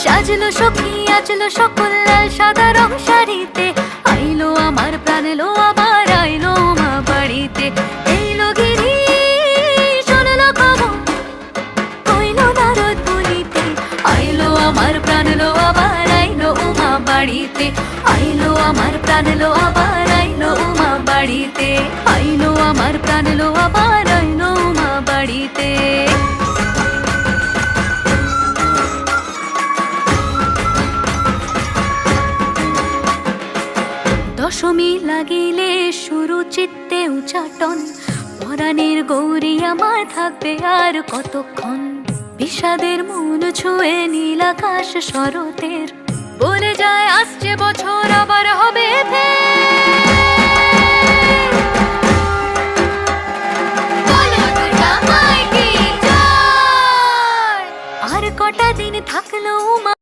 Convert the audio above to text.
সাজলো সখী আজলো সকল লাল সাদা রং শাড়িতে, আইলো আমার প্রাণ এলো আবার আইলো মা বাড়িতে। এইলো গিরি শুনলো খবর কইলো নারদ বলিতে, আইলো আমার প্রাণ এলো আবার আইলো মা বাড়িতে। আইলো আমার প্রাণ এলো আবার আইলো মা বাড়িতে। আইলো আমার প্রাণ এলো আবার আইলো মা বাড়িতে। দশমী লাগিলে শুরু চিত্তে উচাটন, পরাণের গৌরী আমার থাকবে আর কতক্ষণ। বিষাদের মন ছুঁয়ে নীল আকাশ শরতের, বলে যায় আসছে বছর আবার হবে আর কটা দিন থাকলো মা।